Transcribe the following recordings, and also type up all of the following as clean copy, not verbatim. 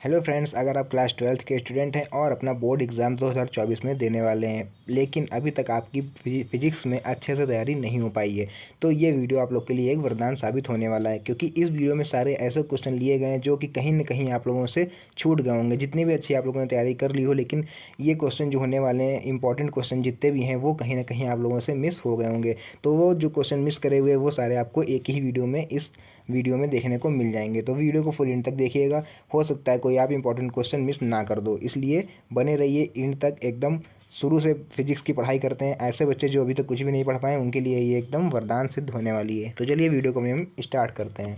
Hello friends, अगर आप class 12th के स्टूडेंट हैं और अपना बोर्ड एग्ज़ाम 2024 में देने वाले हैं लेकिन अभी तक आपकी फिजिक्स में अच्छे से तैयारी नहीं हो पाई है, तो ये वीडियो आप लोग के लिए एक वरदान साबित होने वाला है। क्योंकि इस वीडियो में सारे ऐसे क्वेश्चन लिए गए हैं जो कि कहीं ना कहीं आप लोगों से छूट गए होंगे। जितनी भी अच्छी आप लोगों ने तैयारी कर ली हो, लेकिन ये क्वेश्चन जो होने वाले हैं, इंपॉर्टेंट क्वेश्चन जितने भी हैं, वो कहीं ना कहीं आप लोगों से मिस हो गए होंगे। तो वो जो क्वेश्चन मिस करे हुए वो सारे आपको एक ही वीडियो में देखने को मिल जाएंगे। तो वीडियो को फुल एंड तक देखिएगा। हो सकता है कोई आप इंपॉर्टेंट क्वेश्चन मिस ना कर दो, इसलिए बने रहिए एंड तक। एकदम शुरू से फिजिक्स की पढ़ाई करते हैं ऐसे बच्चे जो अभी तक कुछ भी नहीं पढ़ पाए, उनके लिए ये एकदम वरदान सिद्ध होने वाली है। तो चलिए वीडियो को हम स्टार्ट करते हैं।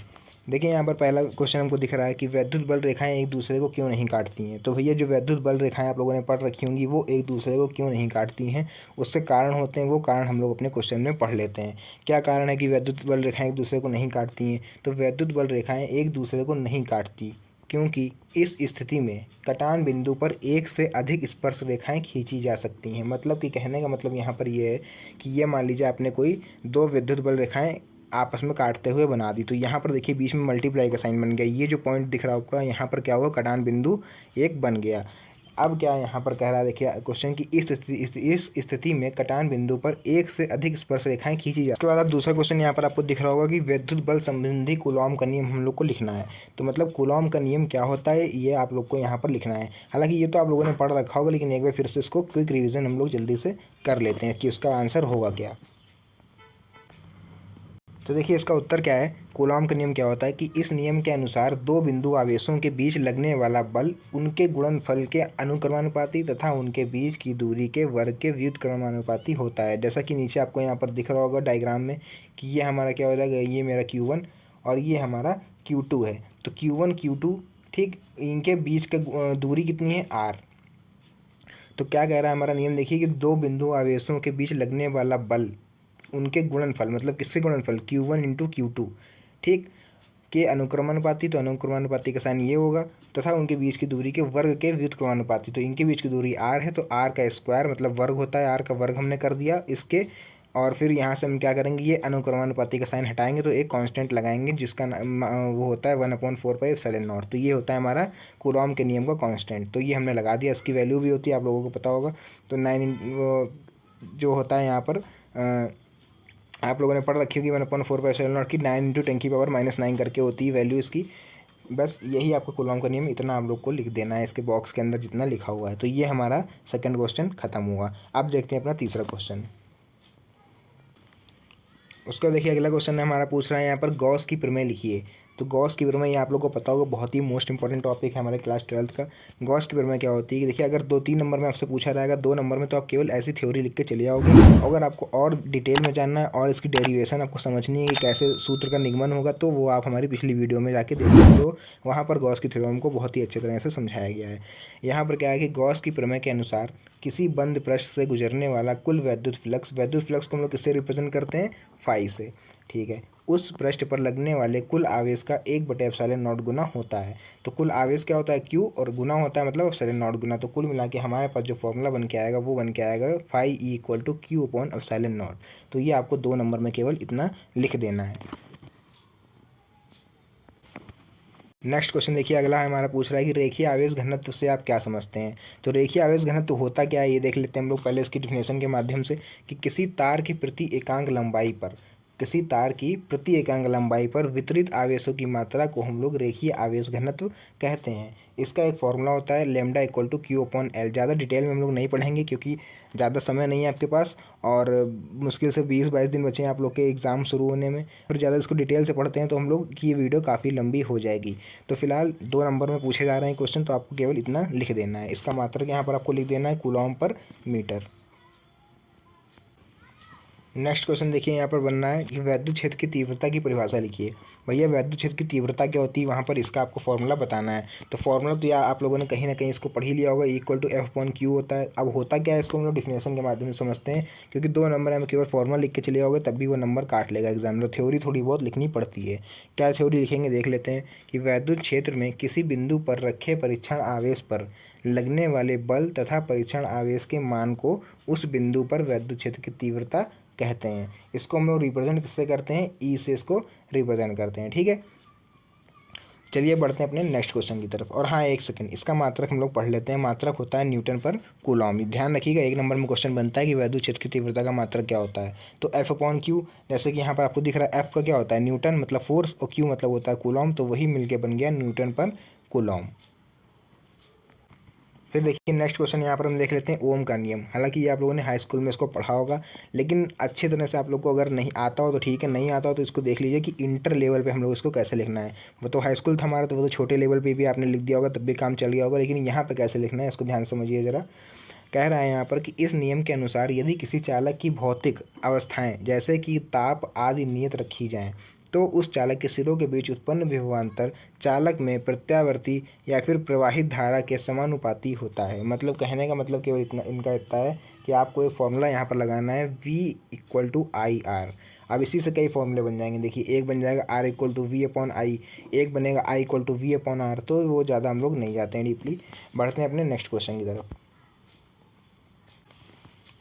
देखिए यहाँ पर पहला क्वेश्चन हमको दिख रहा है कि वैद्युत बल रेखाएं एक दूसरे को क्यों नहीं काटती हैं। तो भैया, जो वैद्युत बल रेखाएं आप लोगों ने पढ़ रखी होंगी वो एक दूसरे को क्यों नहीं काटती हैं, उससे कारण होते हैं। वो कारण हम लोग अपने क्वेश्चन में पढ़ लेते हैं। क्या कारण है कि वैद्युत बल रेखाएं एक दूसरे को नहीं काटती हैं। तो वैद्युत बल रेखाएं एक दूसरे को नहीं काटती क्योंकि इस स्थिति में कटान बिंदु पर एक से अधिक स्पर्श रेखाएं खींची जा सकती हैं। मतलब कि कहने का मतलब यहाँ पर ये है कि ये मान लीजिए आपने कोई दो विद्युत बल रेखाएं आपस में काटते हुए बना दी, तो यहाँ पर देखिए बीच में मल्टीप्लाई का साइन बन गया। ये जो पॉइंट दिख रहा होगा यहाँ पर क्या हुआ, कटान बिंदु एक बन गया। अब क्या यहाँ पर कह रहा है, देखिए क्वेश्चन की इस स्थिति में कटान बिंदु पर एक से अधिक स्पर्श रेखाएं खींची जा। उसके बाद अब दूसरा क्वेश्चन यहाँ पर आपको दिख रहा होगा कि विद्युत बल संबंधी कूलॉम का नियम हम लोग को लिखना है। तो मतलब कूलॉम का नियम क्या होता है, ये आप लोग को यहाँ पर लिखना है। हालांकि ये तो आप लोगों ने पढ़ रखा होगा, लेकिन एक बार फिर से इसको क्विक रिविजन हम लोग जल्दी से कर लेते हैं कि उसका आंसर होगा क्या। तो देखिए इसका उत्तर क्या है। कूलॉम का नियम क्या होता है कि इस नियम के अनुसार दो बिंदु आवेशों के बीच लगने वाला बल उनके गुणनफल के अनुक्रमानुपाती तथा उनके बीच की दूरी के वर्ग के व्युत्क्रमानुपाती होता है। जैसा कि नीचे आपको यहाँ पर दिख रहा होगा डायग्राम में कि ये हमारा क्या हो जाएगा, ये मेरा Q1 और ये हमारा Q2 है। तो Q1 Q2, ठीक, इनके बीच का दूरी कितनी है, R। तो क्या कह रहा है हमारा नियम, देखिए कि दो बिंदु आवेशों के बीच लगने वाला बल उनके गुणनफल, मतलब किसके गुणनफल, Q1 इंटू Q2, ठीक, के अनुक्रमानुपाती। तो अनुक्रमानुपाती का साइन ये होगा, तथा उनके बीच की दूरी के वर्ग के व्युत्क्रमानुपाती। तो इनके बीच की दूरी r है, तो r का स्क्वायर मतलब वर्ग होता है, r का वर्ग हमने कर दिया इसके। और फिर यहाँ से हम क्या करेंगे, ये अनुक्रमानुपाती का साइन हटाएंगे तो एक कांस्टेंट लगाएंगे जिसका वो होता है 1/4πε0। तो ये होता है हमारा कूलॉम के नियम का कांस्टेंट। तो ये हमने लगा दिया, इसकी वैल्यू भी होती है, आप लोगों को पता होगा। तो 9 जो होता है यहाँ पर आप लोगों ने पढ़ रखी होगी 1/4πε0 की 9 × 10⁻⁻9 करके होती है वैल्यू इसकी। बस यही आपको कूलॉम का नियम, इतना आप लोग को लिख देना है इसके बॉक्स के अंदर जितना लिखा हुआ है। तो ये हमारा सेकंड क्वेश्चन खत्म हुआ। अब देखते हैं अपना तीसरा क्वेश्चन। उसका देखिए अगला क्वेश्चन हमारा पूछ रहा है यहाँ पर गॉस की प्रमेय लिखिए। तो गॉस की प्रमेय, ये आप लोग को पता होगा, बहुत ही मोस्ट इंपॉर्टेंट टॉपिक है हमारे क्लास 12th का। गॉस की प्रमेय क्या होती है कि देखिए अगर 2-3 नंबर में आपसे पूछा रहेगा, 2 नंबर में तो आप केवल ऐसी थ्योरी लिख के चले जाओगे। अगर आपको और डिटेल में जानना है और इसकी डेरिवेशन आपको समझनी है कि कैसे सूत्र का निगमन होगा, तो वो आप हमारी पिछली वीडियो में जाके देख सकते हो। वहाँ पर गॉस की थ्योरम को बहुत ही अच्छी तरह से समझाया गया है। यहाँ पर क्या है कि गॉस की प्रमेय के अनुसार किसी बंद पृष्ठ से गुजरने वाला कुल वैद्युत फ्लक्स को हम लोग किससे रिप्रेजेंट करते हैं, फाई से, ठीक है, उस पृष्ठ पर लगने वाले कुल आवेश का 1/ε0 गुना होता है। तो कुल आवेश क्या होता है, Q, और गुना होता है मतलब ε0 गुना। तो कुल मिला के हमारे पास जो फॉर्मूला बन के आएगा वो बन के आएगा फाई = Q/ε0। तो ये आपको 2 नंबर में केवल इतना लिख देना है। नेक्स्ट क्वेश्चन देखिए अगला हमारा पूछ रहा है कि रेखीय आवेश घनत्व से आप क्या समझते हैं। तो रेखीय आवेश घनत्व होता क्या है ये देख लेते हैं हम लोग पहले इसकी डिफिनेशन के माध्यम से कि किसी तार की प्रति एकांक लंबाई पर वितरित आवेशों की मात्रा को हम लोग रेखीय आवेश घनत्व कहते हैं। इसका एक फॉर्मूला होता है λ = Q/L। ज़्यादा डिटेल में हम लोग नहीं पढ़ेंगे क्योंकि ज़्यादा समय नहीं है आपके पास, और मुश्किल से 20-22 दिन बचे हैं आप लोग के एग्ज़ाम शुरू होने में। फिर ज़्यादा इसको डिटेल से पढ़ते हैं तो हम लोग की ये वीडियो काफ़ी लंबी हो जाएगी। तो फिलहाल 2 नंबर में पूछे जा रहे हैं क्वेश्चन, तो आपको केवल इतना लिख देना है। इसका मात्रक यहाँ पर आपको लिख देना है कूलॉम/मीटर। नेक्स्ट क्वेश्चन देखिए यहाँ पर बनना है कि वैद्युत क्षेत्र की तीव्रता की परिभाषा लिखिए। भैया वैद्युत क्षेत्र की तीव्रता क्या होती है, वहाँ पर इसका आपको फॉर्मूला बताना है। तो फॉर्मूला तो या आप लोगों ने कहीं ना कहीं इसको पढ़ ही लिया होगा, F/Q होता है। अब होता क्या है इसको हम लोग डिफिनेशन के माध्यम से समझते हैं, क्योंकि 2 नंबर में केवल फॉर्मूला लिख के चले जाओगे तब भी वो नंबर काट लेगा एग्जामिनर। थ्योरी थोड़ी बहुत लिखनी पड़ती है। क्या थ्योरी लिखेंगे देख लेते हैं कि वैद्युत क्षेत्र में किसी बिंदु पर रखे परीक्षण आवेश पर लगने वाले बल तथा परीक्षण आवेश के मान को उस बिंदु पर वैद्युत क्षेत्र की तीव्रता कहते हैं। इसको हम लोग रिप्रेजेंट किससे करते हैं, ई से इसको रिप्रेजेंट करते हैं, ठीक है। चलिए बढ़ते हैं अपने नेक्स्ट क्वेश्चन की तरफ। और हाँ, एक सेकंड, इसका मात्रक हम लोग पढ़ लेते हैं। मात्रक होता है न्यूटन पर कूलॉम। ध्यान रखिएगा, 1 नंबर में क्वेश्चन बनता है कि वैद्युत क्षेत्र की तीव्रता का मात्रक क्या होता है। तो एफ अपॉन क्यू, जैसे कि यहाँ पर आपको दिख रहा है, एफ का क्या होता है न्यूटन मतलब फोर्स, और क्यू मतलब होता है कूलॉम, तो वही मिलके बन गया न्यूटन पर कूलॉम। फिर देखिए नेक्स्ट क्वेश्चन यहाँ पर हम देख लेते हैं ओम का नियम। हालांकि ये आप लोगों ने हाई स्कूल में इसको पढ़ा होगा, लेकिन अच्छे तरह से आप लोग को अगर नहीं आता हो तो ठीक है, नहीं आता हो तो इसको देख लीजिए कि इंटर लेवल पे हम लोग इसको कैसे लिखना है। वो तो हाई स्कूल था हमारा, तो वो तो छोटे लेवल पे भी आपने लिख दिया होगा, तब भी काम चल गया होगा, लेकिन यहाँ पे कैसे लिखना है इसको ध्यान समझिए ज़रा। कह रहा है यहाँ पर कि इस नियम के अनुसार यदि किसी चालक की भौतिक अवस्थाएं जैसे कि ताप आदि नियत रखी जाएं, तो उस चालक के सिरों के बीच उत्पन्न विभवांतर चालक में प्रत्यावर्ती या फिर प्रवाहित धारा के समानुपाती होता है। मतलब कहने का मतलब केवल इतना, इनका इतना है कि आपको एक फॉर्मूला यहाँ पर लगाना है, V=IR। अब इसी से कई फॉर्मूले बन जाएंगे। देखिए, एक बन जाएगा R=V/I, एक बनेगा I=V/R। तो वो ज़्यादा हम लोग नहीं जाते हैं डीपली, बढ़ते हैं अपने नेक्स्ट क्वेश्चन की तरफ।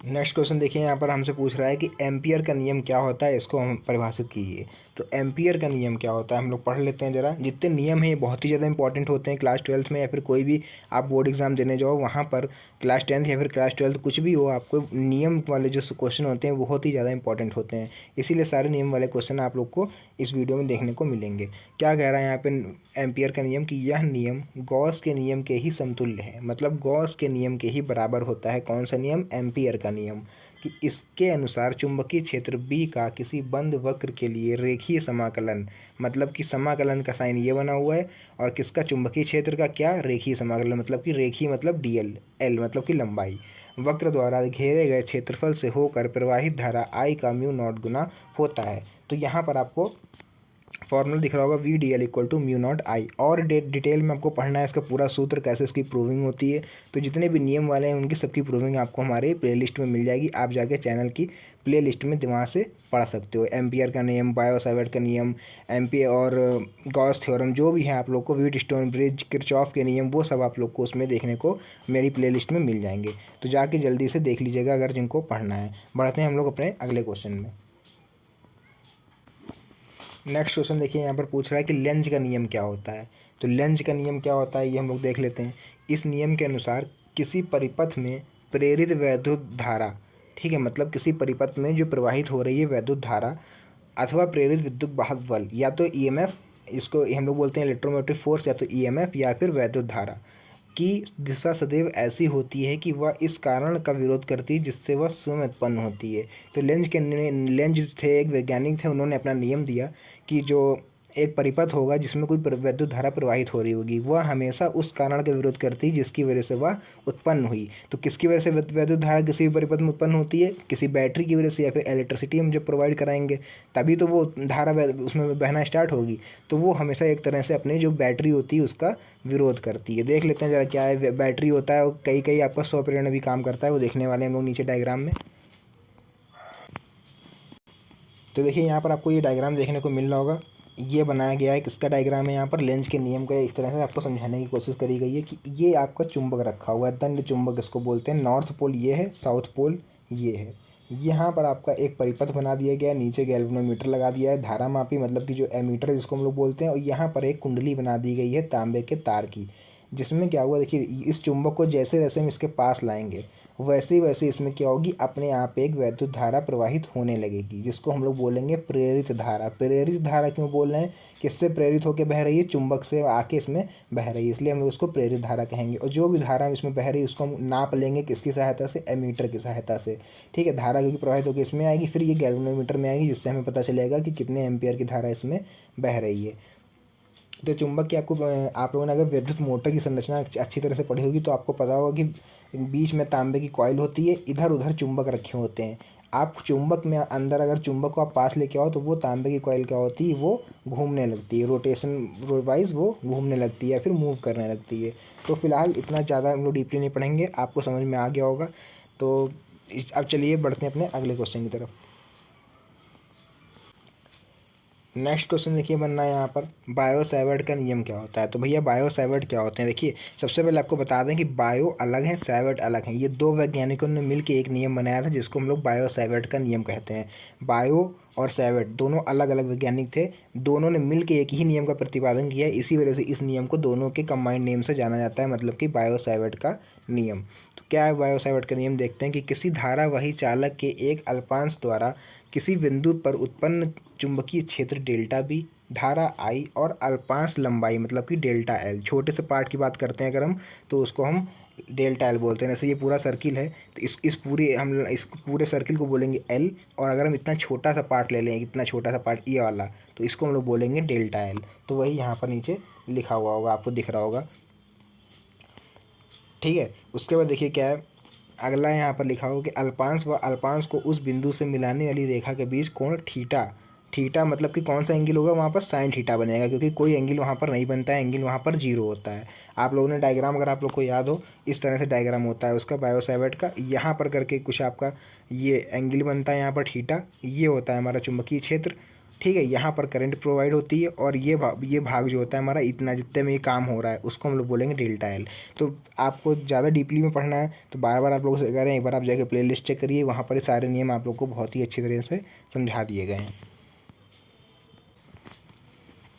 नेक्स्ट क्वेश्चन देखिए, यहाँ पर हमसे पूछ रहा है कि एम्पियर का नियम क्या होता है, इसको हम परिभाषित कीजिए। तो एम्पियर का नियम क्या होता है हम लोग पढ़ लेते हैं ज़रा। जितने नियम हैं ये बहुत ही ज़्यादा इंपॉर्टेंट होते हैं क्लास 12th में, या फिर कोई भी आप बोर्ड एग्जाम देने जाओ वहाँ पर, क्लास 10th या फिर क्लास 12th कुछ भी हो, आपको नियम वाले जो क्वेश्चन होते हैं बहुत ही ज़्यादा इंपॉर्टेंट होते हैं। इसीलिए सारे नियम वाले क्वेश्चन आप लोग को इस वीडियो में देखने को मिलेंगे। क्या कह रहा है यहाँ पे एम्पियर का नियम, कि यह नियम गॉस के नियम के ही समतुल्य है। मतलब गॉस के नियम के ही बराबर होता है। कौन सा नियम? एम्पियर का नियम। कि इसके अनुसार चुंबकीय क्षेत्र B का किसी बंद वक्र के लिए रेखीय समाकलन, मतलब कि समाकलन का साइन ये बना हुआ है, और किसका? चुंबकीय क्षेत्र का क्या? रेखीय समाकलन, मतलब कि रेखीय मतलब dl, l मतलब कि लंबाई, वक्र द्वारा घेरे गए क्षेत्रफल से होकर प्रवाहित धारा I का म्यू नॉट गुना होता है। तो यहाँ पर आपको फॉर्मूला दिख रहा होगा, V/dl=μ0I। और डिटेल में आपको पढ़ना है इसका पूरा सूत्र, कैसे इसकी प्रूविंग होती है। तो जितने भी नियम वाले हैं उनकी सबकी प्रूविंग आपको हमारे प्लेलिस्ट में मिल जाएगी। आप जाके चैनल की प्लेलिस्ट में वहाँ से पढ़ सकते हो। एम्पियर का नियम, बायो-सावर्ट का नियम, एम्पियर और गॉस थ्योरम जो भी है आप लोग को, व्हीटस्टोन ब्रिज, किरचॉफ के नियम, वो सब आप लोग को उसमें देखने को मेरी प्लेलिस्ट में मिल जाएंगे। तो जाके जल्दी से देख लीजिएगा अगर जिनको पढ़ना है। बढ़ते हैं हम लोग अपने अगले क्वेश्चन में। नेक्स्ट क्वेश्चन देखिए, यहाँ पर पूछ रहा है कि लेंज का नियम क्या होता है। तो लेंज का नियम क्या होता है ये हम लोग देख लेते हैं। इस नियम के अनुसार किसी परिपथ में प्रेरित वैद्युत धारा, ठीक है, मतलब किसी परिपथ में जो प्रवाहित हो रही है वैद्युत धारा अथवा प्रेरित विद्युत वाहक बल, या तो ईएमएफ, इसको हम लोग बोलते हैं इलेक्ट्रोमोटिव फोर्स, या तो ईएमएफ या फिर वैद्युत धारा की दिशा सदैव ऐसी होती है कि वह इस कारण का विरोध करती है जिससे वह स्वयं उत्पन्न होती है। तो लेंज थे, एक वैज्ञानिक थे, उन्होंने अपना नियम दिया कि जो एक परिपथ होगा जिसमें कोई वैद्युत धारा प्रवाहित हो रही होगी, वह हमेशा उस कारण का विरोध करती है जिसकी वजह से वह उत्पन्न हुई। तो किसकी वजह से वैद्युत धारा किसी भी परिपथ में उत्पन्न होती है? किसी बैटरी की वजह से, या फिर इलेक्ट्रिसिटी हम जब प्रोवाइड कराएंगे तभी तो वो धारा उसमें बहना स्टार्ट होगी। तो वो हमेशा एक तरह से अपनी जो बैटरी होती है उसका विरोध करती है। देख लेते हैं ज़रा क्या है बैटरी होता है, और कई कई आपका 100 प्रेरणा भी काम करता है, वो देखने वाले हम लोग नीचे डायग्राम में। तो देखिए यहाँ पर आपको ये डायग्राम देखने को मिल रहा होगा, ये बनाया गया है। किसका डायग्राम है? यहाँ पर लेंज के नियम का एक तरह से आपको समझाने की कोशिश करी गई है कि ये आपका चुंबक रखा हुआ है, दंड चुंबक इसको बोलते हैं। नॉर्थ पोल ये है, साउथ पोल ये है। यहाँ पर आपका एक परिपथ बना दिया गया है, नीचे गैल्वेनोमीटर लगा दिया है, धारा मापी मतलब कि जो एमीटर जिसको हम लोग बोलते हैं, और यहाँ पर एक कुंडली बना दी गई है तांबे के तार की, जिसमें क्या हुआ देखिए, इस चुंबक को जैसे जैसे हम इसके पास लाएंगे वैसे वैसे इसमें क्या होगी, अपने आप एक वैद्युत धारा प्रवाहित होने लगेगी, जिसको हम लोग बोलेंगे प्रेरित धारा। प्रेरित धारा क्यों बोल रहे हैं? किससे प्रेरित होकर बह रही है? चुंबक से आके इसमें बह रही है, इसलिए हम लोग उसको प्रेरित धारा कहेंगे। और जो भी धारा इसमें बह रही है उसको हम नाप लेंगे किसकी सहायता से? एमीटर की सहायता से, ठीक है। धारा क्योंकि प्रवाहित होकर इसमें आएगी, फिर ये गैल्वेनोमीटर में आएगी, जिससे हमें पता चलेगा कि कितने एम्पियर की धारा इसमें बह रही है। तो चुंबक की आपको, आप लोगों ने अगर विद्युत मोटर की संरचना अच्छी तरह से पढ़ी होगी तो आपको पता होगा कि बीच में तांबे की कॉइल होती है, इधर उधर चुंबक रखे होते हैं। आप चुंबक में अंदर अगर चुंबक को आप पास लेके आओ तो वो तांबे की कॉइल क्या होती है, वो घूमने लगती है, रोटेशन वाइज वो घूमने लगती है या फिर मूव करने लगती है। तो फिलहाल इतना ज़्यादा हम लोग डीपली नहीं पढ़ेंगे, आपको समझ में आ गया होगा। तो अब चलिए बढ़ते हैं अपने अगले क्वेश्चन की तरफ। नेक्स्ट क्वेश्चन देखिए बनना है यहाँ पर, बायो-सावर्ट का नियम क्या होता है। तो भैया बायो-सावर्ट क्या होते हैं? देखिए सबसे पहले आपको बता दें कि बायो अलग है, सावर्ट अलग है। ये दो वैज्ञानिकों ने मिलकर एक नियम बनाया था जिसको हम लोग बायो-सावर्ट का नियम कहते हैं। बायो और सैवेट दोनों अलग अलग वैज्ञानिक थे। दोनों ने मिल के एक ही नियम का प्रतिपादन किया है, इसी वजह से इस नियम को दोनों के कंबाइंड नेम से जाना जाता है, मतलब कि बायो-सैवर्ट का नियम। तो क्या है बायो-सैवर्ट का नियम, देखते हैं कि किसी धारावाही चालक के एक अल्पांश द्वारा किसी बिंदु पर उत्पन्न चुंबकीय क्षेत्र डेल्टा बी, धारा आई और अल्पांश लंबाई मतलब कि डेल्टा एल, छोटे से पार्ट की बात करते हैं अगर हम, तो उसको हम डेल्टा एल बोलते हैं। जैसे ये पूरा सर्किल है तो इस पूरे सर्किल को बोलेंगे एल, और अगर हम इतना छोटा सा पार्ट ले लें, इतना छोटा सा पार्ट ये वाला, तो इसको हम लोग बोलेंगे डेल्टा एल। तो वही यहाँ पर नीचे लिखा हुआ होगा, आपको दिख रहा होगा, ठीक है। उसके बाद देखिए क्या है, अगला यहाँ पर लिखा होगा कि अल्पांश व अल्पांश को उस बिंदु से मिलाने वाली रेखा के बीच कोण थीटा, थीटा मतलब कि कौन सा एंगल होगा, वहाँ पर साइन थीटा बनेगा, क्योंकि कोई एंगल वहाँ पर नहीं बनता है, एंगल वहाँ पर जीरो होता है। आप लोगों ने डायग्राम, अगर आप लोग को याद हो, इस तरह से डायग्राम होता है उसका बायो-सैवर्ट का, यहाँ पर करके कुछ आपका ये एंगल बनता है, यहाँ पर थीटा, ये होता है हमारा चुंबकीय क्षेत्र, ठीक है। यहाँ पर करंट प्रोवाइड होती है, और ये भाग जो होता है हमारा, इतना जितने में ये काम हो रहा है, उसको हम लोग बोलेंगे डेल्टा एल। तो आपको ज़्यादा डीपली में पढ़ना है तो बार बार आप लोगों से कह रहे हैं, एक बार आप जाके प्ले लिस्ट चेक करिए, वहाँ पर ये सारे नियम आप लोग को बहुत ही अच्छी तरह से समझा दिए गए हैं।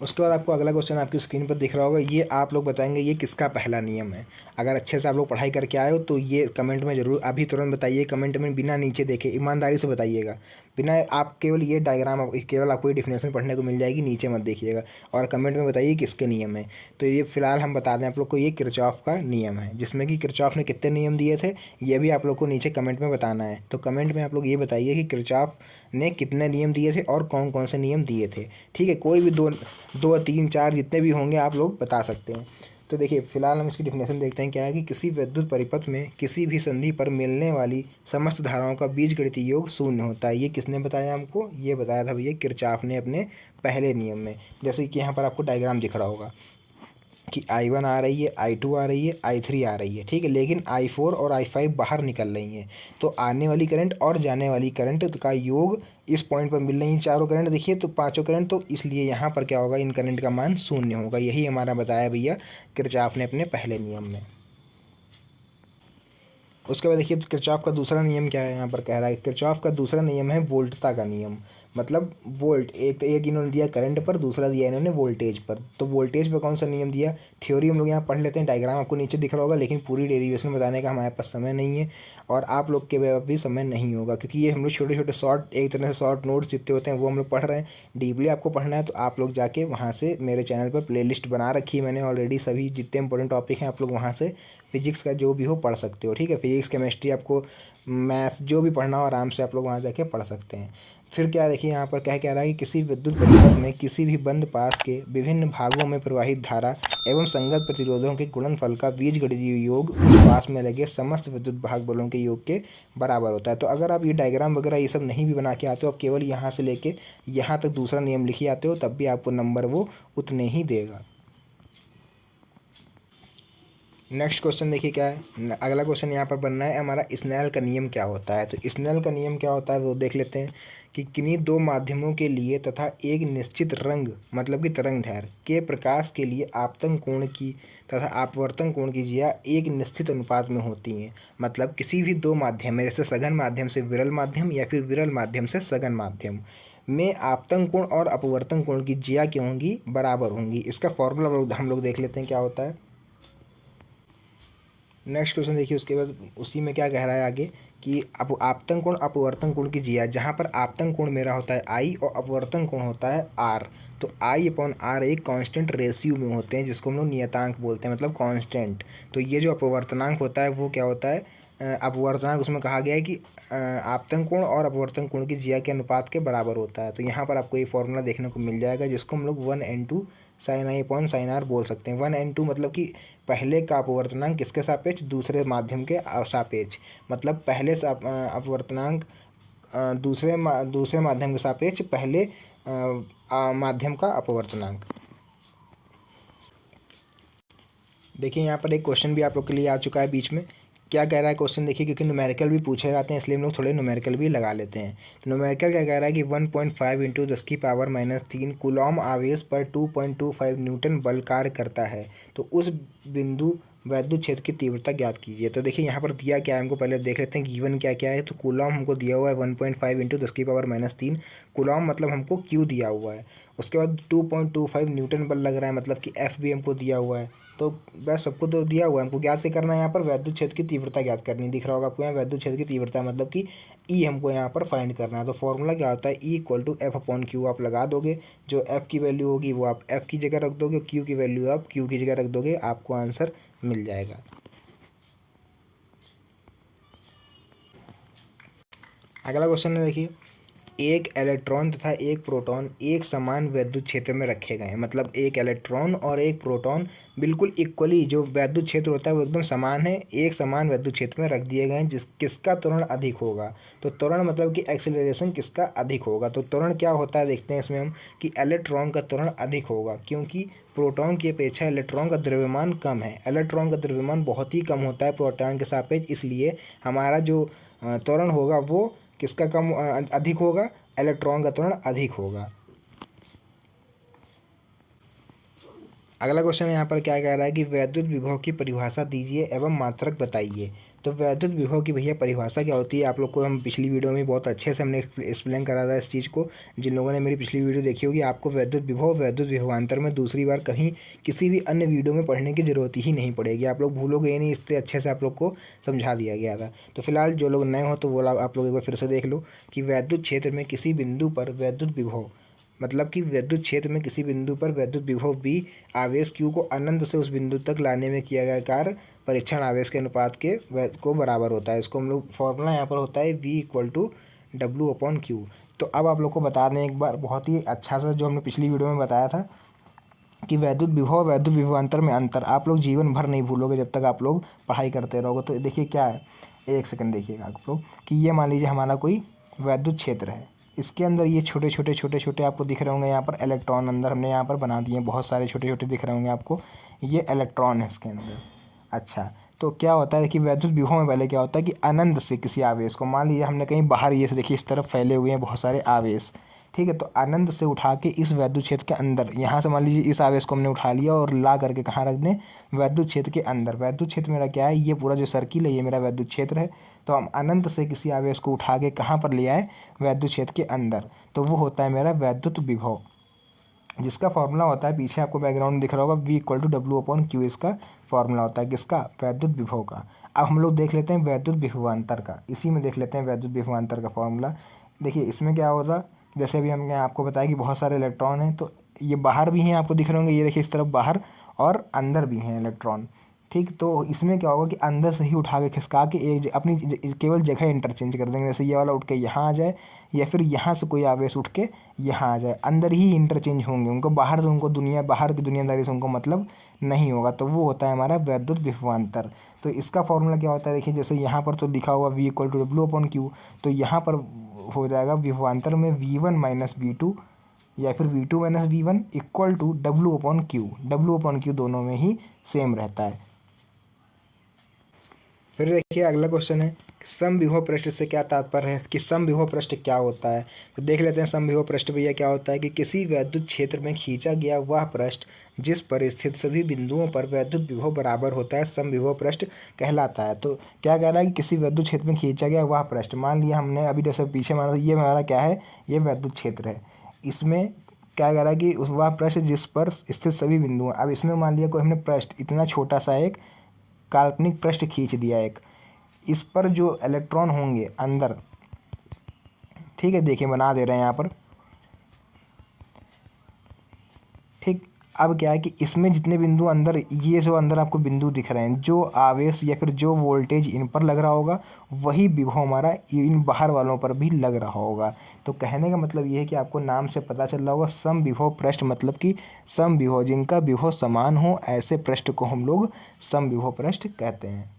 उसके बाद आपको अगला क्वेश्चन आपकी स्क्रीन पर दिख रहा होगा, ये आप लोग बताएंगे ये किसका पहला नियम है। अगर अच्छे से आप लोग पढ़ाई करके आए हो तो ये कमेंट में ज़रूर अभी तुरंत बताइए, कमेंट में बिना नीचे देखे ईमानदारी से बताइएगा, बिना आप केवल ये डायग्राम, केवल आपको ये डिफिनेशन पढ़ने को मिल जाएगी, नीचे मत देखिएगा, और कमेंट में बताइए किसके नियम है। तो ये फिलहाल हम बता दें आप लोग को, ये किरचॉफ का नियम है, जिसमें कि किरचॉफ ने कितने नियम दिए थे ये भी आप लोग को नीचे कमेंट में बताना है। तो कमेंट में आप लोग ये बताइए कि किरचॉफ ने कितने नियम दिए थे और कौन कौन से नियम दिए थे, ठीक है। कोई भी दो तीन चार जितने भी होंगे आप लोग बता सकते हैं। तो देखिए फिलहाल हम इसकी डिफिनेशन देखते हैं, क्या है कि किसी विद्युत परिपथ में किसी भी संधि पर मिलने वाली समस्त धाराओं का बीजगणितीय योग शून्य होता है। ये किसने बताया हमको, ये बताया था भैया किरचॉफ ने अपने पहले नियम में। जैसे कि यहाँ पर आपको डायग्राम दिख रहा होगा कि I1 आ रही है, I2 आ रही है, I3 आ रही है, ठीक है, लेकिन I4 और I5 बाहर निकल रही हैं। तो आने वाली करंट और जाने वाली करंट का योग इस पॉइंट पर मिल रही है, चारों करंट देखिए, तो पांचों करंट, तो इसलिए यहाँ पर क्या होगा, इन करंट का मान शून्य होगा। यही हमारा बताया भैया किरचॉफ ने अपने पहले नियम में। उसके बाद देखिए किरचॉफ का दूसरा नियम क्या है, यहाँ पर कह रहा है किरचॉफ का दूसरा नियम है वोल्टता का नियम। मतलब वोल्ट, एक इन्होंने दिया करंट पर, दूसरा दिया इन्होंने वोल्टेज पर। तो वोल्टेज पर कौन सा नियम दिया, थ्योरी हम लोग यहाँ पढ़ लेते हैं, डायग्राम आपको नीचे दिख रहा होगा, लेकिन पूरी डेरिवेशन बताने का हमारे पास समय नहीं है, और आप लोग के पास भी समय नहीं होगा, क्योंकि ये हम लोग छोटे छोटे शॉर्ट, एक तरह से शॉर्ट नोट्स जितने होते हैं वो हम लोग पढ़ रहे हैं। डीपली आपको पढ़ना है तो आप लोग जाके वहाँ से, मेरे चैनल पर प्लेलिस्ट बना रखी है मैंने ऑलरेडी, सभी जितने इंपॉर्टेंट टॉपिक हैं आप लोग वहाँ से फिजिक्स का जो भी हो पढ़ सकते हो, ठीक है। फिजिक्स, केमिस्ट्री, आपको मैथ जो भी पढ़ना हो आराम से आप लोग वहाँ जाके पढ़ सकते हैं। फिर क्या देखिए यहाँ पर क्या कह रहा है कि किसी विद्युत परिपथ में किसी भी बंद पास के विभिन्न भागों में प्रवाहित धारा एवं संगत प्रतिरोधों के गुणनफल का बीजगणितीय योग उस पास में लगे समस्त विद्युत भाग बलों के योग के बराबर होता है। तो अगर आप ये डायग्राम वगैरह ये सब नहीं भी बना के आते हो, आप केवल यहाँ से लेके यहाँ तक दूसरा नियम लिखे आते हो, तब भी आपको नंबर वो उतने ही देगा। नेक्स्ट क्वेश्चन देखिए क्या है, अगला क्वेश्चन यहाँ पर बनना है हमारा, स्नेल का नियम क्या होता है। तो स्नेल का नियम क्या होता है वो देख लेते हैं कि किन्हीं दो माध्यमों के लिए तथा एक निश्चित रंग मतलब कि तरंगदैर्घ्य के प्रकाश के लिए आपतन कोण की तथा अपवर्तन कोण की जिया एक निश्चित अनुपात में होती हैं। मतलब किसी भी दो माध्यम में, जैसे सघन माध्यम से विरल माध्यम या फिर विरल माध्यम से सघन माध्यम में, आपतन कोण और अपवर्तन कोण की जिया क्या होंगी, बराबर होंगी। इसका फॉर्मूला हम लोग देख लेते हैं क्या होता है। नेक्स्ट क्वेश्चन देखिए, उसके बाद उसी में क्या कह रहा है आगे कि आपतन कोण अपवर्तन कोण की जिया, जहाँ पर आपतन कोण मेरा होता है आई और अपवर्तन कोण होता है आर। तो आई अपॉन आर एक कांस्टेंट रेशियो में होते हैं, जिसको हम लोग नियतांक बोलते हैं, मतलब कांस्टेंट। तो ये जो अपवर्तनांक होता है वो क्या होता है, अपवर्तनांक, उसमें कहा गया है कि आपतन कोण और अपवर्तन कोण की जिया के अनुपात के बराबर होता है। तो यहाँ पर आपको ये फॉर्मूला देखने को मिल जाएगा, जिसको हम लोग 1n2 sine I upon sine R बोल सकते हैं। 1n2 मतलब कि पहले का अपवर्तनांक किसके सापेक्ष, दूसरे माध्यम के सापेक्ष, मतलब पहले से अपवर्तनांक दूसरे माध्यम के सापेक्ष पहले माध्यम का अपवर्तनांक। देखिए यहाँ पर एक क्वेश्चन भी आप लोग के लिए आ चुका है बीच में। क्या कह रहा है क्वेश्चन देखिए, क्योंकि न्यूमेरिकल भी पूछे जाते हैं इसलिए हम लोग थोड़े न्यूमेरिकल भी लगा लेते हैं। तो न्यूमेरिकल क्या कह रहा है कि 1.5 इंटू 10⁻³ कूलॉम आवेश पर 2.25 न्यूटन बल कार्य करता है। तो उस बिंदु वैद्युत क्षेत्र की तीव्रता ज्ञात कीजिए। तो देखिए यहाँ पर दिया क्या है हमको, पहले देख लेते हैं गिवन क्या क्या है। तो कूलॉम हमको दिया हुआ है 1.5 इंटू 10⁻³ कूलॉम, मतलब हमको क्यू दिया हुआ है। उसके बाद 2.25 न्यूटन बल लग रहा है, मतलब कि एफ भी हमको दिया हुआ है। तो बस सबको तो दिया हुआ है, हमको ज्ञात से करना है। यहाँ पर वैद्युत क्षेत्र की तीव्रता ज्ञात करनी, दिख रहा होगा आपको यहाँ वैद्युत क्षेत्र की तीव्रता, मतलब कि ई हमको यहाँ पर फाइंड करना है। तो फॉर्मूला क्या होता है, E equal to F upon Q आप लगा दोगे। जो एफ की वैल्यू होगी वो आप एफ की जगह रख दोगे, क्यू की वैल्यू आप क्यू की जगह रख दोगे, आपको आंसर मिल जाएगा। अगला क्वेश्चन है, देखिए एक इलेक्ट्रॉन तथा एक प्रोटॉन एक समान वैद्युत क्षेत्र में रखे गए हैं। मतलब एक इलेक्ट्रॉन और एक प्रोटॉन बिल्कुल इक्वली, जो वैद्युत क्षेत्र होता है वो एकदम समान है, एक समान वैद्युत क्षेत्र में रख दिए गए हैं। किसका त्वरण अधिक होगा। तो त्वरण मतलब कि एक्सेलरेशन किसका अधिक होगा। तो त्वरण क्या होता है देखते हैं इसमें हम, कि इलेक्ट्रॉन का त्वरण अधिक होगा, क्योंकि प्रोटॉन की अपेक्षा इलेक्ट्रॉन का द्रव्यमान कम है। इलेक्ट्रॉन का द्रव्यमान बहुत ही कम होता है प्रोटॉन के सापेक्ष, इसलिए हमारा जो त्वरण होगा वो किसका अधिक होगा, इलेक्ट्रॉन का त्वरण अधिक होगा। अगला क्वेश्चन यहाँ पर क्या कह रहा है कि वैद्युत विभव की परिभाषा दीजिए एवं मात्रक बताइए। तो वैद्युत विभव की भैया परिभाषा क्या होती है, आप लोग को हम पिछली वीडियो में बहुत अच्छे से हमने एक्सप्लेन करा था इस चीज़ को। जिन लोगों ने मेरी पिछली वीडियो देखी होगी, आपको वैद्युत विभव वैद्युत विभवांतर में दूसरी बार कहीं किसी भी अन्य वीडियो में पढ़ने की जरूरत ही नहीं पड़ेगी, आप लोग भूलोगे ही नहीं, इससे अच्छे से आप लोग को समझा दिया गया था। तो फिलहाल जो लोग नए हो तो वो आप लोग एक बार फिर से देख लो कि वैद्युत क्षेत्र में किसी बिंदु पर वैद्युत विभव, मतलब कि विद्युत क्षेत्र में किसी बिंदु पर विद्युत विभव बी आवेश क्यू को अनंत से उस बिंदु तक लाने में किया गया कार्य परीक्षण आवेश के अनुपात के को बराबर होता है। इसको हम लोग फॉर्मूला यहाँ पर होता है V equal to W upon Q. तो अब आप लोग को बता दें एक बार बहुत ही अच्छा सा, जो हमने पिछली वीडियो में बताया था कि वैद्युत विभव वैद्युत विभवांतर में अंतर आप लोग जीवन भर नहीं भूलोगे जब तक आप लोग पढ़ाई करते रहोगे। तो देखिए क्या है, एक सेकंड देखिएगा आप लोग कि ये मान लीजिए हमारा कोई वैद्युत क्षेत्र है, इसके अंदर ये छोटे छोटे छोटे छोटे आपको दिख रहे होंगे यहाँ पर इलेक्ट्रॉन, अंदर हमने यहाँ पर बना दिए बहुत सारे छोटे छोटे दिख रहे होंगे आपको, ये इलेक्ट्रॉन है इसके अंदर। अच्छा, तो क्या होता है कि वैद्युत विभव में पहले क्या होता है कि अनंत से किसी आवेश को, मान लीजिए हमने कहीं बाहर, ये से देखिए इस तरफ फैले हुए हैं बहुत सारे आवेश, ठीक है। तो अनंत से उठा के इस वैद्युत क्षेत्र के अंदर, यहाँ से मान लीजिए इस आवेश को हमने उठा लिया और ला करके कहाँ रख दें, वैद्युत क्षेत्र के अंदर। वैद्युत क्षेत्र मेरा क्या है, ये पूरा जो सर्किल है ये मेरा वैद्युत क्षेत्र है। तो हम अनंत से किसी आवेश को उठा के कहाँ पर ले आए, वैद्युत क्षेत्र के अंदर, तो वो होता है मेरा वैद्युत विभव, जिसका फॉर्मूला होता है, पीछे आपको बैकग्राउंड दिख रहा होगा, V equal to W upon Q इसका फॉर्मूला होता है, किसका, वैद्युत विभव का। अब हम लोग देख लेते हैं वैद्युत विभवांतर का, इसी में देख लेते हैं वैद्युत विभवांतर का फॉर्मूला। देखिए इसमें क्या होता, जैसे अभी हमने आपको बताया कि बहुत सारे इलेक्ट्रॉन हैं, तो ये बाहर भी हैं, आपको दिख रहे होंगे, ये देखिए इस तरफ बाहर, और अंदर भी हैं इलेक्ट्रॉन, ठीक। तो इसमें क्या होगा कि अंदर से ही उठा के खिसका के एक अपनी केवल जगह इंटरचेंज कर देंगे, जैसे ये वाला उठ के यहाँ आ जाए या फिर यहाँ से कोई आवेश उठ के यहाँ आ जाए, अंदर ही इंटरचेंज होंगे, उनको बाहर से, उनको बाहर की दुनियादारी से उनको मतलब नहीं होगा। तो वो होता है हमारा वैद्युत विभवांतर। तो इसका फॉर्मूला क्या होता है, देखिए जैसे यहाँ पर तो लिखा हुआ V equal to W upon Q, तो यहाँ पर हो जाएगा विभवांतर में V1 माइनस V2 या फिर V2 minus V1 equal to W upon Q. W upon Q दोनों में ही सेम रहता है। फिर देखिए अगला क्वेश्चन है, समविभव पृष्ठ से क्या तात्पर्य है, कि समविभव पृष्ठ क्या होता है। तो देख लेते हैं समविभव पृष्ठ भैया क्या होता है, कि किसी वैद्युत क्षेत्र में खींचा गया वह पृष्ठ जिस पर स्थित सभी बिंदुओं पर वैद्युत विभव बराबर होता है, समविभव पृष्ठ कहलाता है। तो क्या कह रहा है कि किसी वैद्युत क्षेत्र में खींचा गया वह पृष्ठ, मान लिया हमने अभी जैसे पीछे माना, ये हमारा क्या है, ये वैद्युत क्षेत्र है, इसमें क्या कह रहा है कि उस वह पृष्ठ जिस पर स्थित सभी बिंदु हैं। अब इसमें मान लिया कोई हमने पृष्ठ इतना छोटा सा एक काल्पनिक पृष्ठ खींच दिया एक, इस पर जो इलेक्ट्रॉन होंगे अंदर, ठीक है, देखिए बना दे रहे हैं यहाँ पर, ठीक। अब क्या है कि इसमें जितने बिंदु अंदर, ये जो अंदर आपको बिंदु दिख रहे हैं, जो आवेश या फिर जो वोल्टेज इन पर लग रहा होगा वही विभव हमारा इन बाहर वालों पर भी लग रहा होगा। तो कहने का मतलब ये है कि आपको नाम से पता चल रहा होगा, समविभव पृष्ठ मतलब कि समविभव, जिनका विभव समान हो, ऐसे पृष्ठ को हम लोग समविभव पृष्ठ कहते हैं।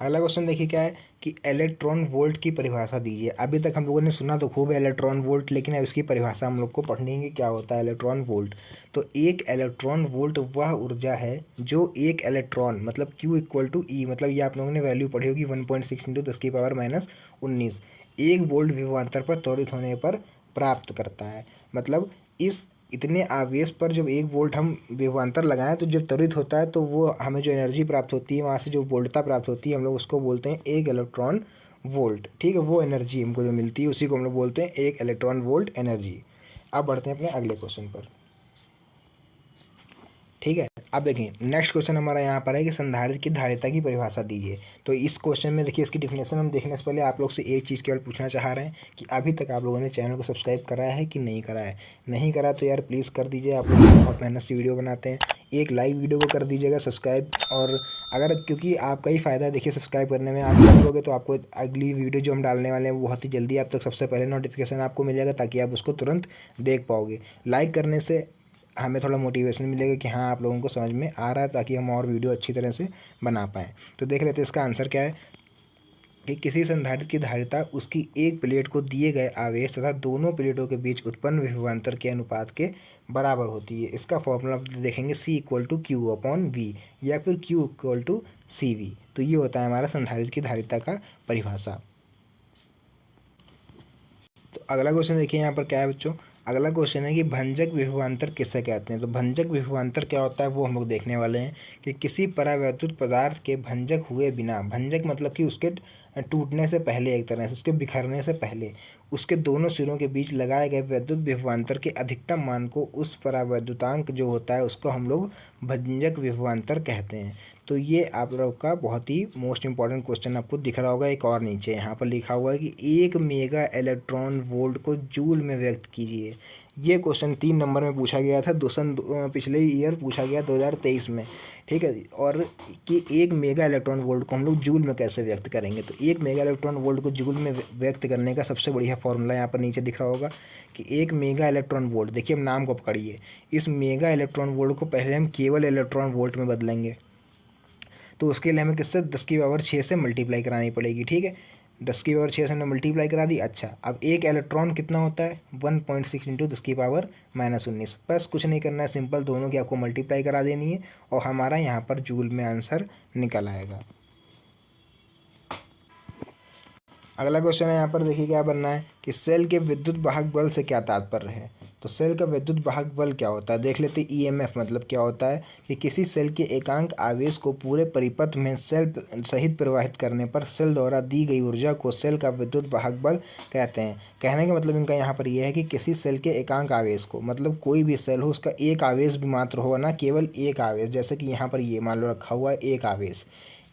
अगला क्वेश्चन देखिए क्या है, कि इलेक्ट्रॉन वोल्ट की परिभाषा दीजिए। अभी तक हम लोगों ने सुना तो खूब है इलेक्ट्रॉन वोल्ट, लेकिन अब इसकी परिभाषा हम लोग को पढ़नी है कि क्या होता है इलेक्ट्रॉन वोल्ट। तो एक इलेक्ट्रॉन वोल्ट वह ऊर्जा है जो एक इलेक्ट्रॉन, मतलब Q इक्वल टू ई, मतलब ये आप लोगों ने वैल्यू पढ़ी होगी 1.6 इंटू 10⁻⁻19 एक वोल्ट विभवांतर पर त्वरित होने पर प्राप्त करता है। मतलब इस इतने आवेश पर जब 1 वोल्ट हम विभवांतर लगाएं तो जब त्वरित होता है तो वो हमें जो एनर्जी प्राप्त होती है, वहाँ से जो वोल्टता प्राप्त होती है, हम लोग उसको बोलते हैं 1 इलेक्ट्रॉन वोल्ट। ठीक है, वो एनर्जी हमको जो मिलती है उसी को हम लोग बोलते हैं 1 इलेक्ट्रॉन वोल्ट एनर्जी। अब बढ़ते हैं अपने अगले क्वेश्चन पर। ठीक है, अब देखिए नेक्स्ट क्वेश्चन हमारा यहाँ पर है कि संधारित्र की धारिता की परिभाषा दीजिए। तो इस क्वेश्चन में देखिए, इसकी डिफिनेशन हम देखने से पहले आप लोग से एक चीज़ केवल पूछना चाह रहे हैं कि अभी तक आप लोगों ने चैनल को सब्सक्राइब कराया है कि नहीं करा है। नहीं करा तो यार प्लीज़ कर दीजिए, आप लोग बहुत मेहनत से वीडियो बनाते हैं। एक लाइक वीडियो को कर दीजिएगा सब्सक्राइब, और अगर क्योंकि आपका ही फ़ायदा है देखिए सब्सक्राइब करने में, आप कर लोगे तो आपको अगली वीडियो जो हम डालने वाले हैं वो बहुत ही जल्दी आप तक सबसे पहले नोटिफिकेशन आपको मिल जाएगा, ताकि आप उसको तुरंत देख पाओगे। लाइक करने से हमें थोड़ा मोटिवेशन मिलेगा कि हाँ आप लोगों को समझ में आ रहा है, ताकि हम और वीडियो अच्छी तरह से बना पाएँ। तो देख लेते हैं इसका आंसर क्या है कि किसी संधारित्र की धारिता उसकी एक प्लेट को दिए गए आवेश तथा दोनों प्लेटों के बीच उत्पन्न विभवांतर के अनुपात के बराबर होती है। इसका फॉर्मूला देखेंगे C=Q/V या फिर Q=CV। तो ये होता है हमारा संधारित्र की धारिता का परिभाषा। तो अगला क्वेश्चन देखिए यहाँ पर क्या है बच्चों। अगला क्वेश्चन है कि भंजक विभवांतर किसे कहते हैं। तो भंजक विभवांतर क्या होता है वो हम लोग देखने वाले हैं कि किसी परावैद्युत पदार्थ के भंजक हुए बिना, भंजक मतलब कि उसके टूटने से पहले, एक तरह से उसके बिखरने से पहले, उसके दोनों सिरों के बीच लगाए गए वैद्युत विभवांतर के अधिकतम मान को, उस परावैद्युतांक जो होता है उसको हम लोग भंजक विभवांतर कहते हैं। तो ये आप लोग का बहुत ही मोस्ट इंपॉर्टेंट क्वेश्चन आपको दिख रहा होगा। एक और नीचे यहाँ पर लिखा हुआ है कि 1 मेगा इलेक्ट्रॉन वोल्ट को जूल में व्यक्त कीजिए। ये क्वेश्चन 3 नंबर में पूछा गया था, पिछले ईयर पूछा गया 2023 में। ठीक है, और कि 1 मेगा इलेक्ट्रॉन वोल्ट को हम लोग जूल में कैसे व्यक्त करेंगे। तो 1 मेगा इलेक्ट्रॉन वोल्ट को जूल में व्यक्त करने का सबसे बढ़िया फॉर्मूला यहाँ पर नीचे दिख रहा होगा कि 1 मेगा इलेक्ट्रॉन वोल्ट, देखिए हम नाम को पकड़िए, इस मेगा इलेक्ट्रॉन वोल्ट को पहले हम केवल इलेक्ट्रॉन वोल्ट में बदलेंगे। तो उसके लिए हमें किससे 10⁻6 से मल्टीप्लाई करानी पड़ेगी। ठीक है, 10⁻6 से हमने मल्टीप्लाई करा दी। अच्छा, अब एक इलेक्ट्रॉन कितना होता है 1.6 इंटू 10⁻−19। बस कुछ नहीं करना है, सिंपल दोनों की आपको मल्टीप्लाई करा देनी है और हमारा यहाँ पर जूल में आंसर निकल आएगा। अगला क्वेश्चन है यहाँ पर देखिए क्या बनना है कि सेल के विद्युत वाहक बल से क्या तात्पर्य है। तो सेल का विद्युत वाहक बल क्या होता है देख लेते। ईएमएफ मतलब क्या होता है कि किसी सेल के एकांक आवेश को पूरे परिपथ में सेल सहित प्रवाहित करने पर सेल द्वारा दी गई ऊर्जा को सेल का विद्युत वाहक बल कहते हैं। कहने का मतलब इनका यहाँ पर यह है कि किसी सेल के एकांक आवेश को, मतलब कोई भी सेल हो उसका एक आवेश भी मात्र होगा ना, केवल एक आवेश, जैसे कि यहाँ पर ये मान लो रखा हुआ है एक आवेश।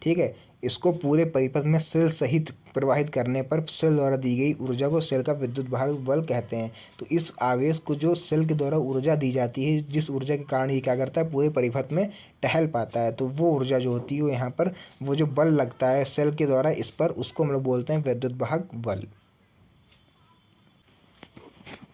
ठीक है, इसको पूरे परिपथ में सेल सहित प्रवाहित करने पर सेल द्वारा दी गई ऊर्जा को सेल का विद्युत वाहक बल कहते हैं। तो इस आवेश को जो सेल के द्वारा ऊर्जा दी जाती है, जिस ऊर्जा के कारण ये क्या करता है पूरे परिपथ में टहल पाता है, तो वो ऊर्जा जो होती है यहाँ पर वो जो बल लगता है सेल के द्वारा इस पर, उसको हम लोग बोलते हैं विद्युत वाहक बल।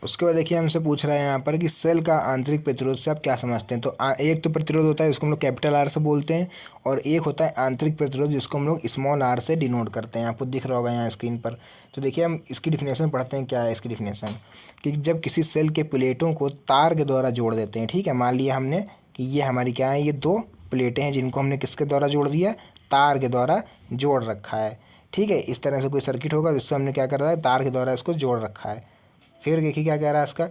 उसके बाद देखिए हमसे पूछ रहा है यहाँ पर कि सेल का आंतरिक प्रतिरोध से आप क्या समझते हैं। तो एक तो प्रतिरोध होता है जिसको हम लोग कैपिटल आर से बोलते हैं, और एक होता है आंतरिक प्रतिरोध जिसको हम लोग स्मॉल आर से डिनोट करते हैं। आपको दिख रहा होगा यहाँ स्क्रीन पर। तो देखिए हम इसकी डिफिनेशन पढ़ते हैं। क्या है इसकी डिफिनेशन कि जब किसी सेल के प्लेटों को तार के द्वारा जोड़ देते हैं। ठीक है, मान लिया हमने कि ये हमारी क्या है, ये दो प्लेटें हैं जिनको हमने किसके द्वारा जोड़ दिया, तार के द्वारा जोड़ रखा है। ठीक है, इस तरह से कोई सर्किट होगा जिससे हमने क्या कर रहा है, तार के द्वारा इसको जोड़ रखा है। फिर देखिए क्या कह रहा है इसका,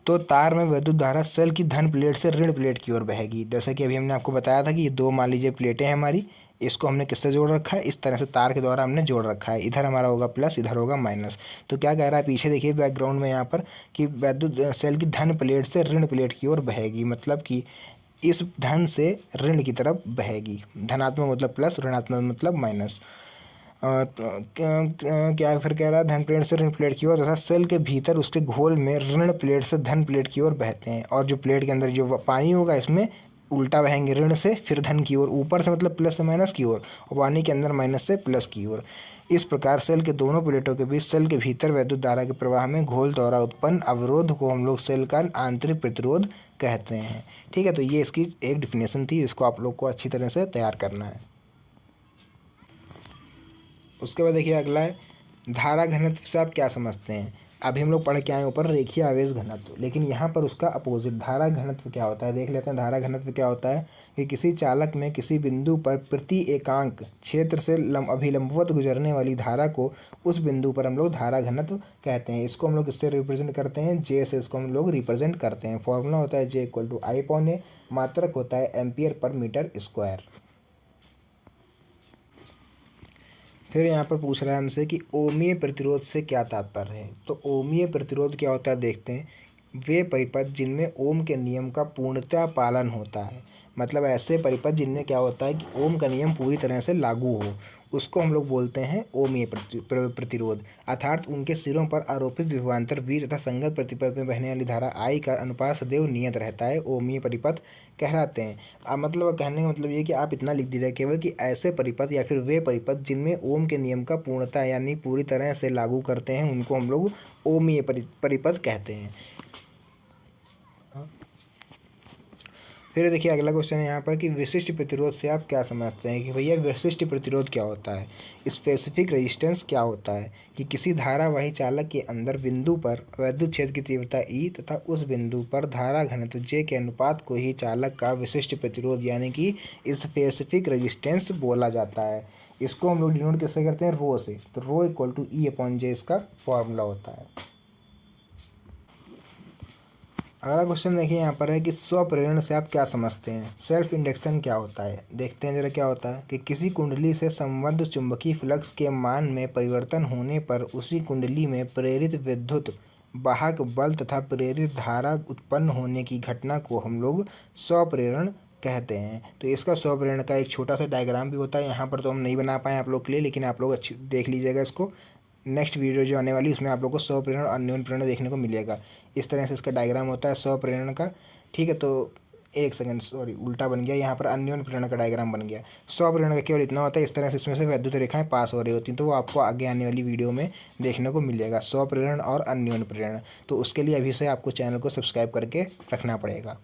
तो तार में विद्युत धारा सेल की धन प्लेट से ऋण प्लेट की ओर बहेगी। जैसे कि अभी हमने आपको बताया था कि ये दो मान लीजिए प्लेटें हैं हमारी, इसको हमने किससे जोड़ रखा है, इस तरह से तार के द्वारा हमने जोड़ रखा है। इधर हमारा होगा प्लस, इधर होगा माइनस। तो क्या कह रहा है पीछे देखिए बैकग्राउंड में यहाँ पर कि विद्युत सेल की धन प्लेट से ऋण प्लेट की ओर बहेगी, मतलब कि इस धन से ऋण की तरफ बहेगी। धनात्मक मतलब प्लस, ऋणात्मक मतलब माइनस। क्या फिर कह रहा है, धन प्लेट से ऋण प्लेट की ओर तथा सेल के भीतर उसके घोल में ऋण प्लेट से धन प्लेट की ओर बहते हैं। और जो प्लेट के अंदर जो पानी होगा इसमें उल्टा बहेंगे, ऋण से फिर धन की ओर, ऊपर से मतलब प्लस से माइनस की ओर, और पानी के अंदर माइनस से प्लस की ओर। इस प्रकार सेल के दोनों प्लेटों के बीच सेल के भीतर विद्युत धारा के प्रवाह में घोल द्वारा उत्पन्न अवरोध को हम लोग सेल का आंतरिक प्रतिरोध कहते हैं। ठीक है, तो ये इसकी एक डिफिनेशन थी, इसको आप लोग को अच्छी तरह से तैयार करना है। उसके बाद देखिए अगला है, धारा घनत्व से आप क्या समझते हैं। अभी हम लोग पढ़ के आए ऊपर रेखीय आवेश घनत्व, लेकिन यहाँ पर उसका अपोजिट धारा घनत्व क्या होता है देख लेते हैं। धारा घनत्व क्या होता है कि किसी चालक में किसी बिंदु पर प्रति एकांक क्षेत्र से अभिलंबवत गुजरने वाली धारा को उस बिंदु पर हम लोग धारा घनत्व कहते हैं। इसको हम लोग किससे रिप्रेजेंट करते हैं, जे से इसको हम लोग रिप्रेजेंट करते हैं। फॉर्मूला होता है J=I/A, मात्रक होता है एम्पियर पर मीटर स्क्वायर। फिर यहाँ पर पूछ रहा है हमसे कि ओमीय प्रतिरोध से क्या तात्पर्य है। तो ओमीय प्रतिरोध क्या होता है देखते हैं। वे परिपथ जिनमें ओम के नियम का पूर्णतः पालन होता है, मतलब ऐसे परिपथ जिनमें क्या होता है कि ओम का नियम पूरी तरह से लागू हो, उसको हम लोग बोलते हैं ओमीय प्रतिरोध। अर्थात उनके सिरों पर आरोपित विभवांतर V तथा संगत प्रतिपथ में बहने वाली धारा I का अनुपात सदैव नियत रहता है, ओमीय परिपथ कहलाते हैं। मतलब कहने का मतलब ये कि आप इतना लिख दीजिए केवल कि ऐसे परिपथ या फिर वे परिपथ जिनमें ओम के नियम का पूर्णता यानी पूरी तरह से लागू करते हैं, उनको हम लोग ओमीय परिपथ कहते हैं। फिर देखिए अगला क्वेश्चन है यहाँ पर कि विशिष्ट प्रतिरोध से आप क्या समझते हैं कि भैया विशिष्ट प्रतिरोध क्या होता है। स्पेसिफिक रेजिस्टेंस क्या होता है कि किसी धारावाही चालक के अंदर बिंदु पर वैद्युत क्षेत्र की तीव्रता E तथा उस बिंदु पर धारा घनत्व J के अनुपात को ही चालक का विशिष्ट प्रतिरोध यानी कि स्पेसिफिक रेजिस्टेंस बोला जाता है। इसको हम लोग डिनोट कैसे करते हैं, रो से। तो ρ=E/J इसका फॉर्मूला होता है। अगला क्वेश्चन देखिए यहाँ पर है कि स्वप्रेरण से आप क्या समझते हैं। सेल्फ इंडक्शन क्या होता है देखते हैं जरा। क्या होता है कि किसी कुंडली से संबद्ध चुंबकीय फ्लक्स के मान में परिवर्तन होने पर उसी कुंडली में प्रेरित विद्युत वाहक बल तथा प्रेरित धारा उत्पन्न होने की घटना को हम लोग स्वप्रेरण कहते हैं। तो इसका स्वप्रेरण का एक छोटा सा डायग्राम भी होता है, यहाँ पर तो हम नहीं बना पाए आप लोग के लिए, लेकिन आप लोग अच्छी देख लीजिएगा इसको। नेक्स्ट वीडियो जो आने वाली उसमें आप लोग को स्वप्रेरण और अन्योन्य प्रेरण देखने को मिलेगा। इस तरह से इसका डायग्राम होता है स्वप्रेरण का, ठीक है। तो एक सेकंड, सॉरी उल्टा बन गया, यहाँ पर अन्योन्य प्रेरण का डायग्राम बन गया। स्वप्रेरण का केवल इतना होता है, इस तरह से इसमें से वैद्युत रेखाएं पास हो रही होती हैं, तो वो आपको आगे आने वाली वीडियो में देखने को मिलेगा, स्वप्रेरण और अन्योन्य प्रेरण। तो उसके लिए अभी से आपको चैनल को सब्सक्राइब करके रखना पड़ेगा।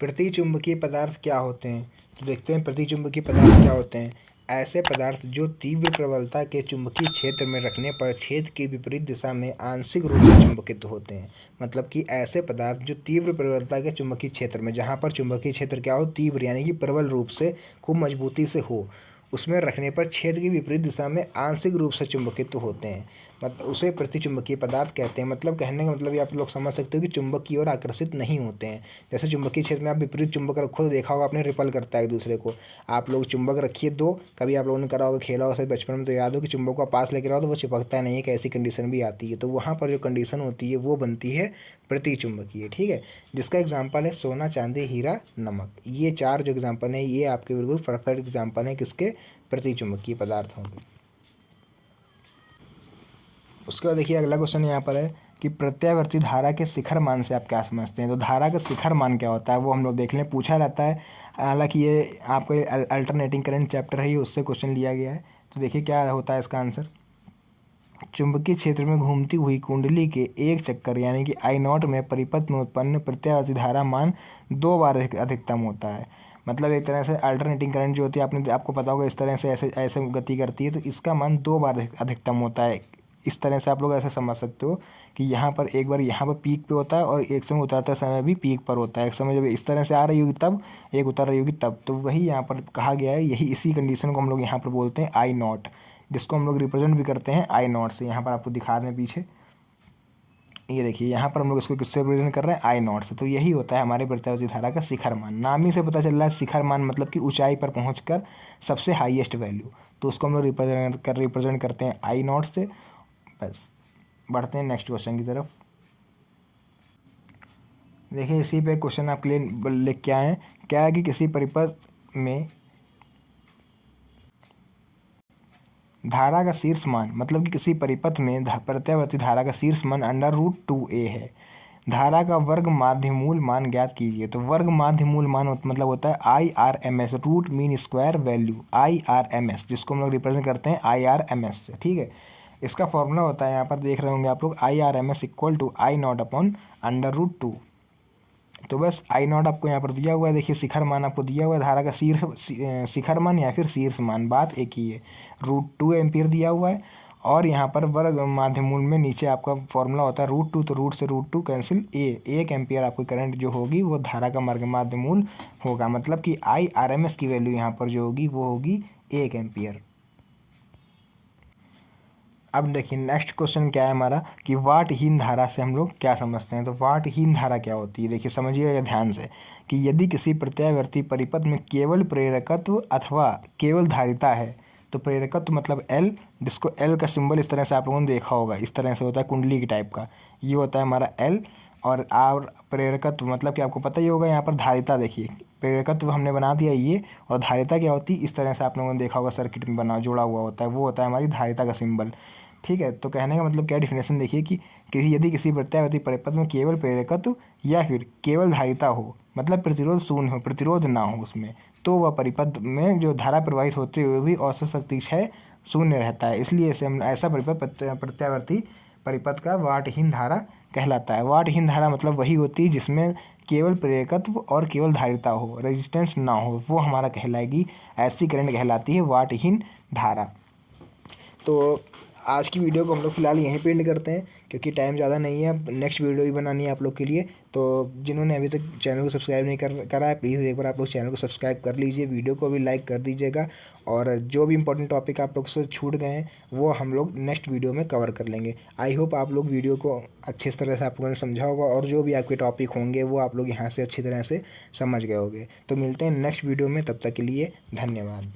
प्रतिचुंबकीय पदार्थ क्या होते हैं, तो देखते हैं प्रतिचुंबकीय पदार्थ क्या होते हैं। ऐसे पदार्थ जो तीव्र प्रबलता के चुंबकीय क्षेत्र में रखने पर छेद की विपरीत दिशा में आंशिक रूप से चुंबकित होते हैं। मतलब कि ऐसे पदार्थ जो तीव्र प्रबलता के चुंबकीय क्षेत्र में, जहाँ पर चुंबकीय क्षेत्र क्या हो, तीव्र यानी कि प्रबल रूप से खूब मजबूती से हो, उसमें रखने पर छेद की विपरीत दिशा में आंशिक रूप से चुंबकित होते हैं, मतलब उसे प्रतिचुंबकीय पदार्थ कहते हैं। मतलब कहने का मतलब ये आप लोग समझ सकते हो कि चुंबक की ओर आकर्षित नहीं होते हैं। जैसे चुंबकीय क्षेत्र में आप विपरीत चुंबक रखो तो देखा होगा आपने, रिपल करता है एक दूसरे को। आप लोग चुंबक रखिए दो, कभी आप लोगों ने करा होगा, खेला होगा बचपन में, तो याद हो कि चुंबक को पास लेकर आओ तो वो चिपकता नहीं है, एक ऐसी कंडीशन भी आती है। तो वहाँ पर जो कंडीशन होती है वो बनती है प्रतिचुंबकीय, ठीक है। जिसका एग्जाम्पल है सोना, चांदी, हीरा, नमक। ये चार जो एग्जाम्पल है ये आपके बिल्कुल परफेक्ट एग्जाम्पल है किसके, प्रतिचुंबकीय पदार्थों के। उसके बाद देखिए अगला क्वेश्चन यहाँ पर है कि प्रत्यावर्ती धारा के शिखर मान से आप क्या समझते हैं। तो धारा का शिखर मान क्या होता है वो हम लोग देख लें, पूछा रहता है। हालांकि ये आपको अल्टरनेटिंग करंट चैप्टर है, ये उससे क्वेश्चन लिया गया है। तो देखिए क्या होता है इसका आंसर। चुंबकीय क्षेत्र में घूमती हुई कुंडली के एक चक्कर यानी कि I0 में परिपथ में उत्पन्न प्रत्यावर्ती धारा मान 2 बार अधिकतम होता है। मतलब एक तरह से अल्टरनेटिंग करंट जो होती है, आपको पता होगा इस तरह से ऐसे गति करती है, तो इसका मान 2 बार अधिकतम होता है। इस तरह से आप लोग ऐसे समझ सकते हो कि यहाँ पर एक बार यहाँ पर पीक पे होता है और एक समय उतरते समय भी पीक पर होता है। एक समय जब इस तरह से आ रही होगी तब, एक उतर रही होगी तब। तो वही यहाँ पर कहा गया है, यही इसी कंडीशन को हम लोग यहाँ पर बोलते हैं I0, जिसको हम लोग रिप्रेजेंट भी करते हैं I0 से। यहाँ पर आपको दिखा दें पीछे, ये देखिए यहाँ पर हम लोग इसको किससे रिप्रेजेंट कर रहे हैं, I0 से। तो यही होता है हमारे प्रत्यावर्ती धारा का शिखर मान। नाम ही से पता चल रहा है शिखर मान मतलब कि ऊंचाई पर पहुंचकर सबसे हाईएस्ट वैल्यू। तो उसको हम लोग रिप्रेजेंट करते हैं I0 से। बस बढ़ते हैं नेक्स्ट क्वेश्चन की तरफ। देखिए इसी पे क्वेश्चन आपके लिए लिख के आए हैं। क्या है कि किसी परिपथ में धारा का शीर्ष मान, मतलब कि किसी परिपथ में प्रत्यावर्ती धारा का शीर्ष मान √2a है। धारा का वर्ग माध्य मूल मान ज्ञात कीजिए। तो वर्ग माध्य मूल मान मतलब होता है IRMS, root mean square value, IRMS, जिसको हम लोग रिप्रेजेंट करते हैं IRMS से, ठीक है। इसका फॉर्मूला होता है, यहाँ पर देख रहे होंगे आप लोग, IRMS = I0/√2। तो बस I0 आपको यहाँ पर दिया हुआ है। देखिए शिखर मान आपको दिया हुआ है, धारा का शिखर मान या फिर शीर्ष मान, बात एक ही है। √2 एम्पियर दिया हुआ है और यहाँ पर वर्ग माध्यमूल में नीचे आपका फॉर्मूला होता है √2, तो रूट से √2 कैंसिल, 1 एम्पियर आपकी करंट जो होगी वो धारा का माध्यमूल होगा। मतलब कि IRMS की वैल्यू यहाँ पर जो होगी वो होगी 1 एम्पियर। अब देखिए नेक्स्ट क्वेश्चन क्या है हमारा कि वाटहीन धारा से हम लोग क्या समझते हैं। तो वाटहीन धारा क्या होती है, देखिए समझिएगा ध्यान से कि यदि किसी प्रत्यावर्ती परिपथ में केवल प्रेरकत्व अथवा केवल धारिता है, तो प्रेरकत्व मतलब L, जिसको L का सिंबल इस तरह से आप लोगों ने देखा होगा, इस तरह से होता है कुंडली की टाइप का, ये होता है हमारा L। और प्रेरकत्व मतलब कि आपको पता ही होगा यहाँ पर धारिता, देखिए प्रेरकत्व हमने बना दिया ये, और धारिता क्या होती है, इस तरह से आप लोगों ने देखा होगा सर्किट में बना जोड़ा हुआ होता है, वो होता है हमारी धारिता का सिंबल। ठीक है, तो कहने का मतलब क्या डिफिनेशन देखिए कि यदि किसी प्रत्यावर्ती परिपथ में केवल प्रेरकत्व या फिर केवल धारिता हो, मतलब प्रतिरोध शून्य हो, प्रतिरोध ना हो उसमें, तो वह परिपथ में जो धारा प्रवाहित होते हुए भी औसत शक्ति क्षय शून्य रहता है। इसलिए इसे हम ऐसा परिपथ प्रत्यावर्ती परिपथ का वाटहीन धारा कहलाता है। वाटहीन धारा मतलब वही होती है जिसमें केवल प्रेरकत्व और केवल धारिता हो, रेजिस्टेंस ना हो, वो हमारा कहलाएगी, ऐसी करंट कहलाती है वाटहीन धारा। तो आज की वीडियो को हम लोग फिलहाल यहीं पे एंड करते हैं, क्योंकि टाइम ज़्यादा नहीं है, अब नेक्स्ट वीडियो भी बनानी है आप लोग के लिए। तो जिन्होंने अभी तक चैनल को सब्सक्राइब नहीं करा है, प्लीज़ एक बार आप लोग चैनल को सब्सक्राइब कर लीजिए, वीडियो को भी लाइक कर दीजिएगा, और जो भी इंपॉर्टेंट टॉपिक आप लोग से छूट गए हैं वो हम लोग नेक्स्ट वीडियो में कवर कर लेंगे। आई होप आप लोग वीडियो को अच्छे तरह से आप लोगों ने समझा होगा, और जो भी आपके टॉपिक होंगे वो आप लोग यहाँ से अच्छी तरह से समझ गए होंगे। तो मिलते हैं नेक्स्ट वीडियो में, तब तक के लिए धन्यवाद।